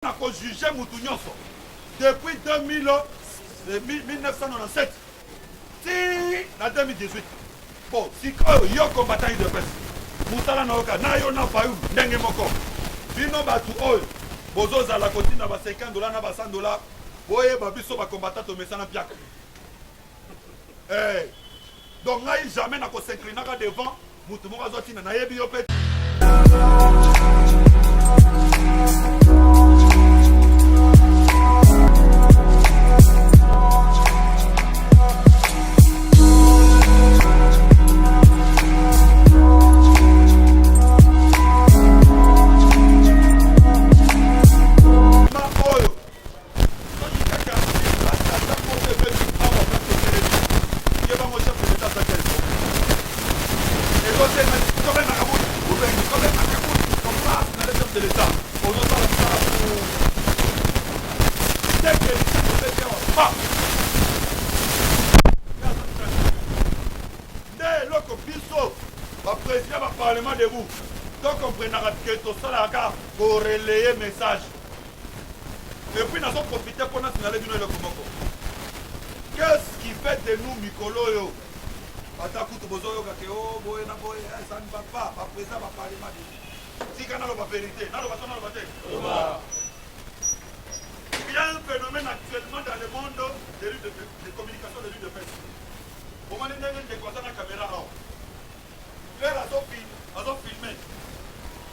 On a jugé Moutounyoso depuis 1997 si en 2018. Bon, si yo combattant de presse, Moussala Naoka, na yo na payu, ndenge moko. Bino batu oyo, bozo za la cotine ba $50 na ba $100. Boye babiso ba combattant to mesana piaka. Eh. Donc là, jamais na ko s'incliner devant Moutoumora Zotina na yebi yo pe. Président du Parlement debout. Donc on prend que tout ça pour relayer le message. Et puis nous avons profité pour nous signaler le Komoko. Qu'est-ce qui fait de nous Mikolo? Atakutu bozoyo kakeo boye na boye ça ne va pas. Le président du Parlement debout. Si quand on a la vérité, on va il y a un phénomène actuellement dans le monde de communication de lutte de presse. Au moment où on est dans la caméra, là, ils ont filmé.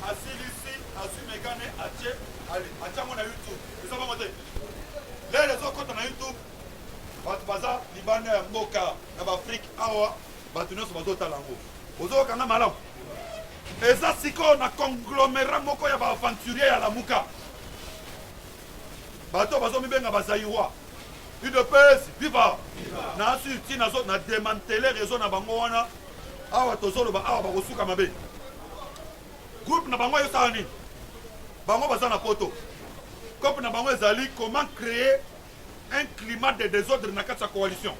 Assis ici, assis Mégane, Atché, allez, Atché, on a YouTube. Ils ont monté. Là, les autres, quand on a YouTube, Baza, Libanais, Moka, Afrique, Awa, Batunos, Bazo Talango. Bazo Kana Malam. Et ça, c'est qu'on a congloméré Moko, il y a aventurier à la Mouka. Bato, Bazo Mibenga, Bazaïwa. Une de pèse, viva. Na su, ti na démantelé réseau na Bangoana. Awa tozolo ba awa ba kosuka mabe. Groupe na bango yo sani. Bango baza na poto. Comme na bango ezali comment créer un climat de désordre na kati ya coalition.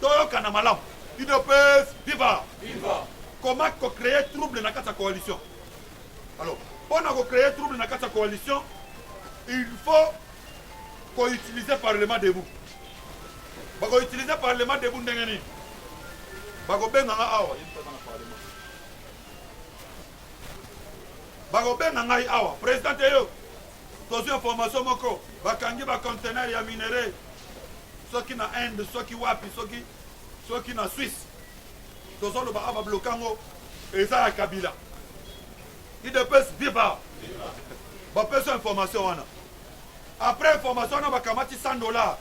Toyoka na malamu. UDPS viva. Viva. Comment créer trouble na kati ya coalition. Alors, pour créer trouble na kati ya coalition, il faut qu'on utilise le Parlement debout. Ba ko utiliser le Parlement debout ndenge ni. Bagobenga awa bagobenga ngai awa président yo tozo information moko bakangi ba conteneur ya minerai soki na Inde soki wapi soki na Suisse tozo lo ba aba blokango eza ya Kabila IDPS viva ba pesa information wana après information na bakamati $100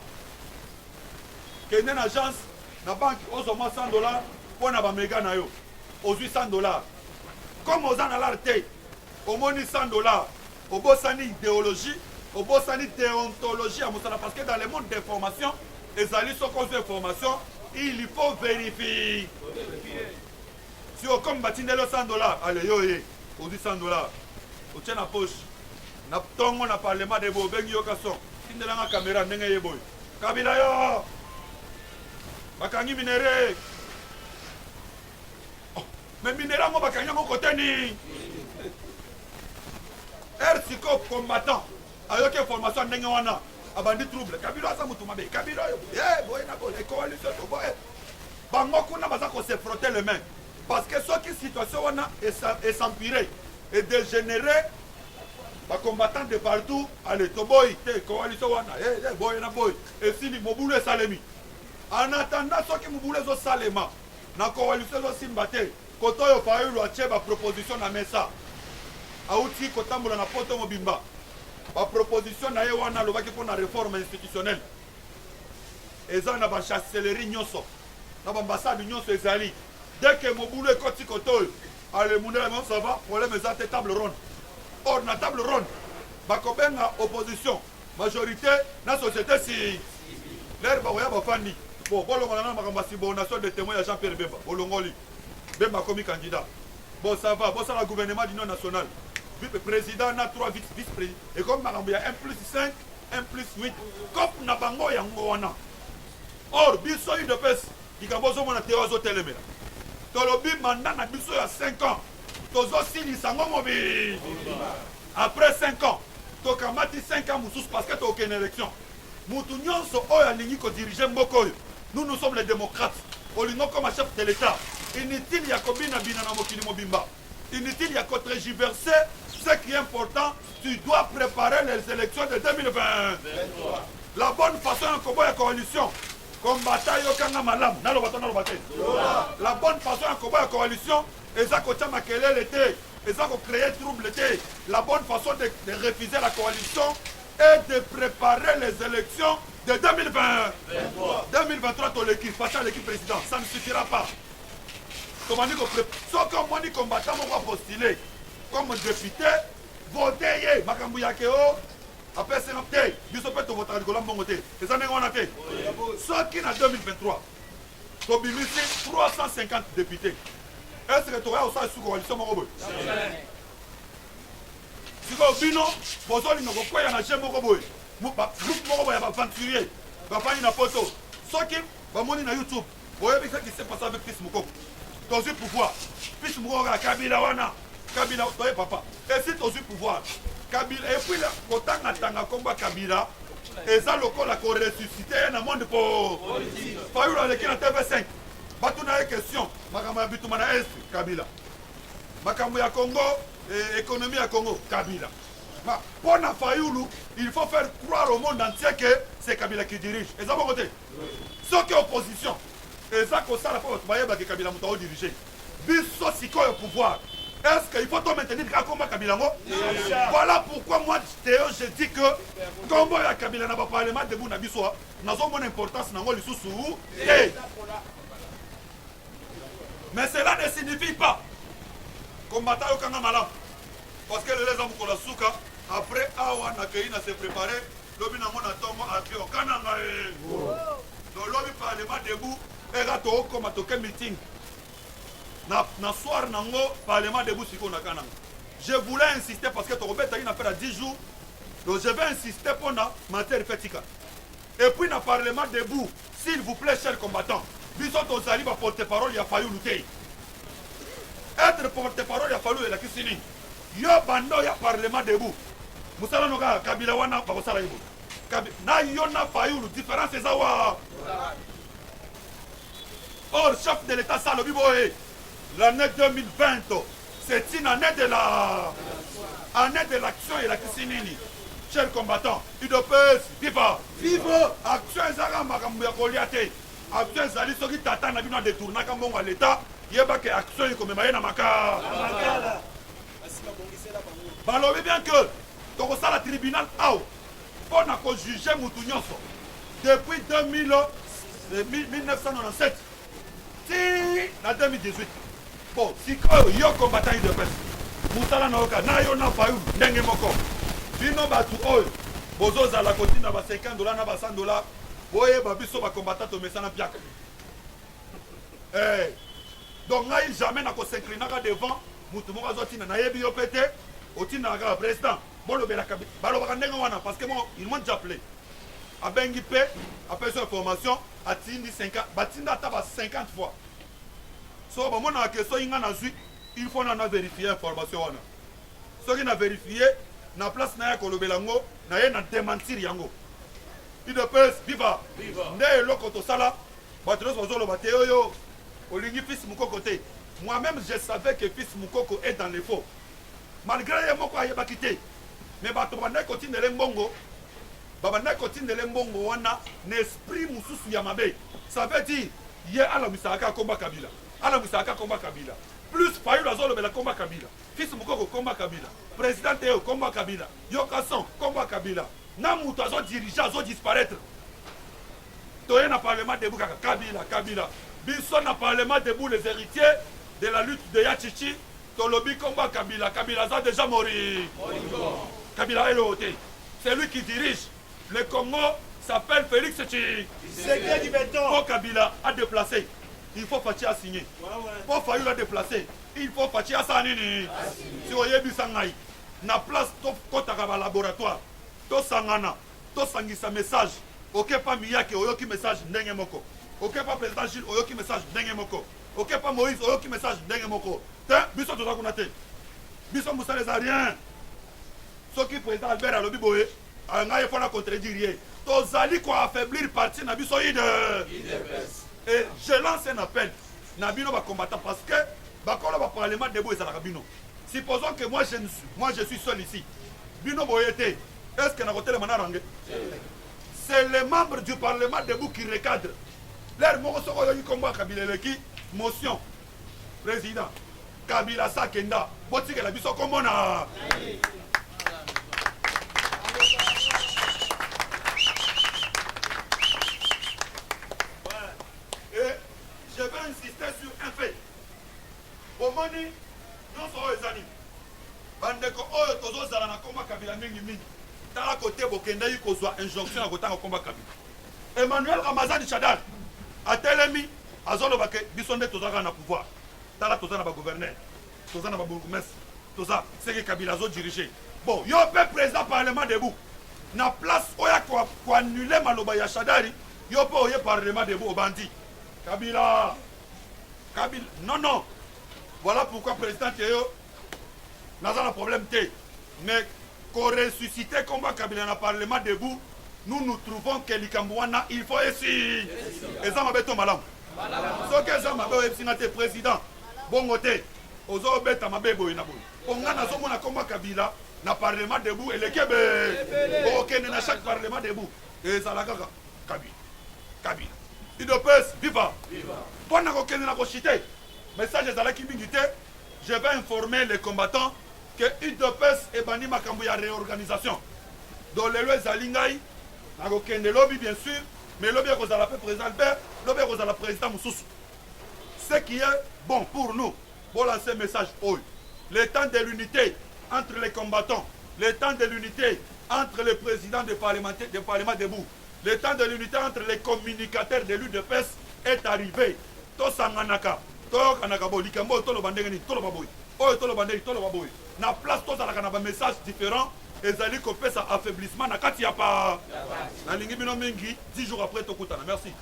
kende na agence na banque ozoma $100 pour na ba méga na yo ozui $100 comme ozana l'arte omoni $100 obosani idéologie obosani déontologie à mosala parce que dans le monde d'information ezali soko zo information il faut vérifier si o comme batindelo $100 allez yo ozui $100 o tient na poche na tongo na parlement de bobengi yo kaso tindela nga caméra ndenge yeboy Kabila yo bakangi minere. Oh, mais minere mo bakangi mo côté ni. Siko combattant. Ayoke formation ndenge wana. Abandi trouble. Kabila sa mutu mabe. Kabila yo. Boy na boy. Coalition boy. Bango kuna baza ko se frotter les mains. Parce que ce qui situation wana est s'empirer et dégénérer. Ba combattant de partout. Allez to boy. Coalition wana. Boy na boy. Et si ni mobulu salemi. En attendant, ceux qui mouboules au Salema, na coalition au Simbate, koto yo fayu lo ache ba proposition na mesa. Auti kotambola na poto mobimba. Ba proposition na ye wana lo baki pour na réforme institutionnelle. Eza na ba chancellerie nyonso. Na ba ambassade nyonso ezali. Dès que moboule koti koto, allez munela mon ça va, problème ezate table ronde. Or na table ronde, ba kobenga opposition, majorité na société si l'air ba oya ba fandi. Bon, bon, on a un nation de témoins à Jean-Pierre Bemba, Olongoli. Bemba comme candidat. Bon, ça va, bon, ça le gouvernement d'union nationale. Président, on a 3 vice-présidents. Et comme il y a 1 plus 5, 1 plus 8. Comme on a bango yango. Or, biso de pes, il y a besoin de théorie télémé. Tolobi mandat na biso ya 5 ans. Tozo sili sango mobi. Après 5 ans, tokamati 5 ans mosusu parce que tokende élection mutu nyonso oyo alingi kodirige mboka oyo. Nous sommes les démocrates. Olingo comme chef de l'État. Inutile ya kobina bina na mokili mobimba. Inutile ya tergiverser. Ce qui est important, tu dois préparer les élections de 2020. La bonne façon de la coalition. Combattant yokanga malam. La bonne façon de la coalition. Eza kocha makelele te. Eza ko créer trouble te. La bonne façon de refuser la coalition est de préparer les élections de 2020. 2023, tu l'équipe, face à l'équipe présidente, ça ne suffira pas. Comme on dit, comme on dit, combattant, on va postuler comme député, voter, Makambouyakeo, après c'est un biso peut voter à l'école, c'est ça qu'on a fait. Ce qui est en 2023, tu as 350 députés. Est-ce que tu as aussi sous coalition, mon robot? Si vous avez un bozoli na kokwea na jembo koboy groupe moko ya aventurier bafani na poto soki bamoni na YouTube boyebi ce qui s'est passé avec Fils Mukoko tozu pouvoir Fils Mukoko Kabila wana Kabila toye papa et si tozu pouvoir Kabila et puis là kotanga tanga komba Kabila eza lokola ko ressusciter na monde po Fayulu avec la TV5 batuna question makambo ya bituma na est Kabila makambo ya Congo économie à Congo, Kabila. Pour la Fayoulou, il faut faire croire au monde entier que c'est Kabila qui dirige. Et ça, mon côté. Ce qui est opposition, et ça, ça, la fois, que Kabila m'a dirigé. Bisso, si quoi au pouvoir. Est-ce qu'il faut maintenir Kabila? Voilà pourquoi moi, je dis que, comme il y a Kabila dans le parlement de Bounabiso, nous avons une importance dans le sous. Mais cela ne signifie pas. Combattant au Kanga Malam. Parce que les hommes qui la souka, après Awa Nakaïna s'est préparé, l'objet n'a pas tombé à Tio Kananga. Donc l'objet parlement debout, et rato comme à toquer meeting. Na soir nango, parlement debout si qu'on a Kananga. Je voulais insister parce que tu as une affaire à 10 jours. Donc je vais insister pour la matière fética. Et puis, dans le parlement debout, s'il vous plaît, chers combattants, bisous aux alliés, porte-parole, il a fallu lutter. Être porte-parole, il a fallu la Kissini. Yo bando ya parlement debout. Moussala noga Kabila wana bakosala yibo. Na yo na fayulu différence ezawa. Or chef de l'état salo biboé. L'année 2020 c'est une année de l'action et la Kissinini. Chers combattants, UDPS, viva! Viva! Action ezaka makambo ya koliate. Action ezali soki tata na bino détourna ka mbongo l'état. Yeba ke action ikomema na maka. Balobi bien que tokosala la tribunal ao pour juger mutu nyonso depuis 1997 ti na 2018. Bon, si yo combattant de presse musala na oka na yo na fayu ndenge moko bino batu oyo bozozala kotinda ba $50 na ba $100 boye ba biso ba combattant to mesana piaka. Donc ngai jamais na ko s'incliner devant mutu moko azotina na yebi yo pété otina na président bolo bela kabila balo bakandenge wana parce que moi ils m'ont déjà appelé a bengi pe après son information a tindi 50 batinda taba 50 fois so ba mona question inga na zui il faut na vérifier information wana so qui na vérifier na place na ya kolobela ngo na ye na démentir yango UDPS viva nde loko to sala batros bazolo bateo yo olingi Fils Mukoko te. Moi-même, je savais que Fils Mukoko est dans les faux. Malgré les mots qu'il a quitté. Mais Batobanda continue de l'embongo. Babanda continue de l'embongo. On a un esprit moussous yamabe. Ça veut dire, il y a la Misaka combat Kabila. Ala Misaka combat Kabila. Plus Fayou la zone de la combat Kabila. Fils Mukoko combat Kabila. Président Théo combat Kabila. Yokason combat Kabila. Namouta zo dirigeant zo disparaître. Toye na parlement debout Kabila, Kabila. Bisson na parlement debout les héritiers de la lutte de Yachichi. Tolobi combat Kabila. Kabila a déjà mori. Kabila est le hôtel. C'est lui qui dirige. Le Congo s'appelle Félix Tchi. C'est du béton. Pour Kabila a déplacé. Il faut Fachi à signer. Pour Fayou a déplacé. Il faut Fachi à Sanini. Si vous avez vu Sangaï, na place Kotakaba laboratoire. To Sangana. To Sangisa message. Ok, pas Miyake, Oyoki message, Ndenge Moko. Ok, pas président Gilles, Oyoki message, Ndenge Moko. Ok, pas Moïse, Oyoki message, Ndenge Moko. Tiens, Bisson tout ça qu'on a été. Bisson Moussa les a rien. Ce qui président Albert alobi boye il faut la contredire. Tozali quoi affaiblir parti na biso ide. Et je lance un appel na bino ba combattant parce que ba kola ba parlement debout ezalaka bino. Supposons que moi je suis seul ici. Bino boyete. Est-ce que na côté mana rangé? C'est les membres du parlement debout qui recadrent. Leur moko soko yo combat Kabila leki motion. Président Kabila Sakenda botika la biso komona. Je vais insister sur un fait. Au moni, nous sommes les amis. Bandeko oyo tozo zala na combat Kabila mingi mingi. Tala côté bokenda yi kozwa injonction na kotanga combat Kabila. Emmanuel Ramazani Chadar a telemi azolo bake bisonde tozaka na pouvoir. Tala tozana ba gouverneur, tozana ba bourgmestre, toza c'est que Kabila zo diriger. Bon, yo pe président parlement debout. Na place oya ko annuler maloba ya Chadari, yo pe oye parlement debout au bandit. Kabila, non. Voilà pourquoi président Théo n'a pas de problème. Mais qu'on ressuscite combat Kabila dans le parlement debout, nous trouvons que l'Ikambouana, il faut ici. Et ça m'a béton malam. Ce que ça m'a béton président, bon côté, aux autres bêtes à ma bébo inabo. On a un combat Kabila dans le parlement debout et le Québec. Ok, dans chaque parlement debout. Et ça la Kabila. UDPS, viva! Pendant qu'on a message je vais informer les combattants que UDPS est banni Makambouya réorganisation. Dans les lois Zalingaï, le lobby bien sûr, mais le lobby est la président Albert, le lobby est la président Moussous. Ce qui est bon pour nous, pour lancer un message haut. Le temps de l'unité entre les combattants, le temps de l'unité entre les présidents des parlements debout. Le temps de l'unité entre les communicateurs de l'UDPS est arrivé. Tosanganaka, Tokanaka Bolikambo, Tolo Bandengani, Tolo Baboy. Oh, Tolo Bandengani, Tolo Baboy. Na place, tout ça, un message différent. Et Zali Kopé, ça affaiblissement. Na Katiapa. Na Lingi Binomengi, 10 jours après Tokutana. Merci.